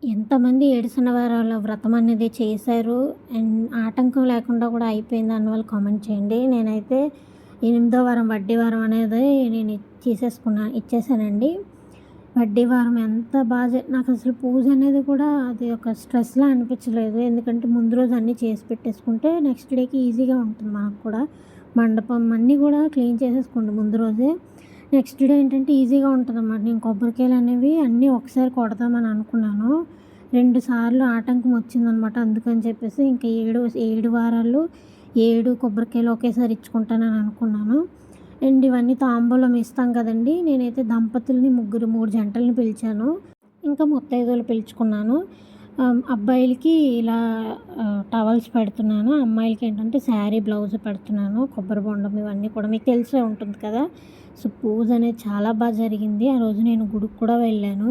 ఎంతమంది ఏడుసిన వారాల వ్రతం అనేది చేశారు అండ్ ఆటంకం లేకుండా కూడా అయిపోయింది అన్న వాళ్ళు కామెంట్ చేయండి. నేనైతే 8వ వారం వడ్డీ వారం అనేది నేను ఇచ్చేసానండి. వడ్డీ వారం ఎంత బాగా నాకు అసలు పూజ అనేది కూడా అది ఒక స్ట్రెస్లా అనిపించలేదు. ఎందుకంటే ముందు రోజు అన్నీ చేసి పెట్టేసుకుంటే నెక్స్ట్ డేకి ఈజీగా ఉంటుంది. మనకు కూడా మండపం అన్నీ కూడా క్లీన్ చేసేసుకోండి ముందు రోజే. నెక్స్ట్ డే ఏంటంటే ఈజీగా ఉంటుందన్నమాట. నేను కొబ్బరికాయలు అనేవి అన్నీ ఒకసారి కొడదామని అనుకున్నాను. 2 సార్లు ఆటంకం వచ్చిందనమాట. అందుకని చెప్పేసి ఇంకా 7 వారాలు 7 కొబ్బరికాయలు ఒకేసారి ఇచ్చుకుంటానని అనుకున్నాను. అండ్ ఇవన్నీ తాంబూలం ఇస్తాం కదండి. నేనైతే దంపతుల్ని 3 జంటల్ని పిలిచాను. ఇంకా ముత్తైదువులు పిలుచుకున్నాను. అబ్బాయిలకి ఇలా టవల్స్ పెడుతున్నాను. అమ్మాయిలకి ఏంటంటే శారీ బ్లౌజ్ పెడుతున్నాను. కొబ్బరి బొండం ఇవన్నీ కూడా మీకు తెలిసే ఉంటుంది కదా. సో పూజ అనేది చాలా బాగా జరిగింది. ఆ రోజు నేను గుడికి కూడా వెళ్ళాను.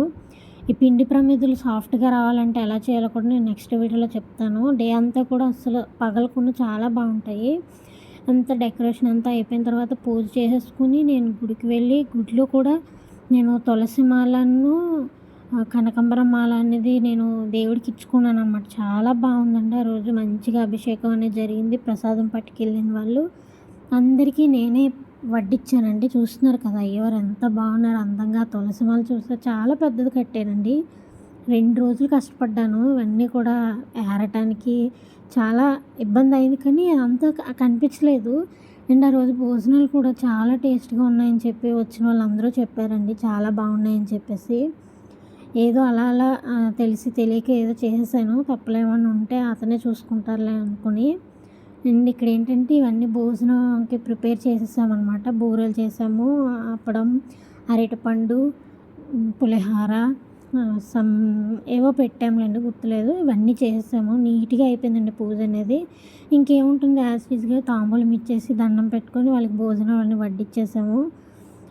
ఈ పిండి ప్రమిదలు సాఫ్ట్గా రావాలంటే ఎలా చేయాలో కూడా నేను నెక్స్ట్ వీడియోలో చెప్తాను. డే అంతా కూడా అసలు పగలకుండా చాలా బాగుంటాయి. అంతా డెకరేషన్ అంతా అయిపోయిన తర్వాత పూజ చేసేసుకుని నేను గుడికి వెళ్ళి గుడిలో కూడా నేను తులసి మాలను కనకాంబరం మాల అనేది నేను దేవుడికి ఇచ్చుకున్నాను అనమాట. చాలా బాగుందండి. ఆ రోజు మంచిగా అభిషేకం అనేది జరిగింది. ప్రసాదం పట్టుకెళ్ళిన వాళ్ళు అందరికీ నేనే వడ్డిచ్చానండి. చూస్తున్నారు కదా అయ్యవారు ఎంత బాగున్నారు అందంగా. తులసి మాల చూస్తే చాలా పెద్దది కట్టానండి. 2 రోజులు కష్టపడ్డాను ఇవన్నీ కూడా ఏరటానికి. చాలా ఇబ్బంది అయింది కానీ అంతా కనిపించలేదు. అండ్ ఆ రోజు భోజనాలు కూడా చాలా టేస్ట్గా ఉన్నాయని చెప్పి వచ్చిన వాళ్ళందరూ చెప్పారండి. చాలా బాగున్నాయని చెప్పేసి. ఏదో అలా తెలిసి తెలియక ఏదో చేసేసాను. తప్పులేమన్నా ఉంటే అతనే చూసుకుంటారులే అనుకుని. అండ్ ఇక్కడ ఏంటంటే ఇవన్నీ భోజనంకి ప్రిపేర్ చేసేసామన్నమాట. బూరెలు చేసాము, అప్పడం, అరటిపండు, పులిహార, ఏవో పెట్టాములేండి గుర్తులేదు. ఇవన్నీ చేసేసాము. నీట్గా అయిపోయిందండి పూజ అనేది. ఇంకేముంటుంది యాజ్ యూజువల్గా తాంబూలం ఇచ్చేసి దండం పెట్టుకొని వాళ్ళకి భోజనం అన్నీ వడ్డిచ్చేసాము.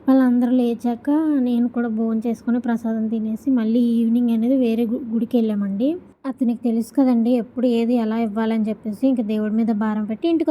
వాళ్ళందరూ లేచాక నేను కూడా భోంచేసుకొని ప్రసాదం తినేసి మళ్ళీ ఈవినింగ్ అనేది వేరే గుడికి వెళ్ళామండి. అతనికి తెలుసు కదండి ఎప్పుడు ఏది ఎలా ఇవ్వాలని చెప్పేసి ఇంక దేవుడి మీద భారం పెట్టి ఇంటికి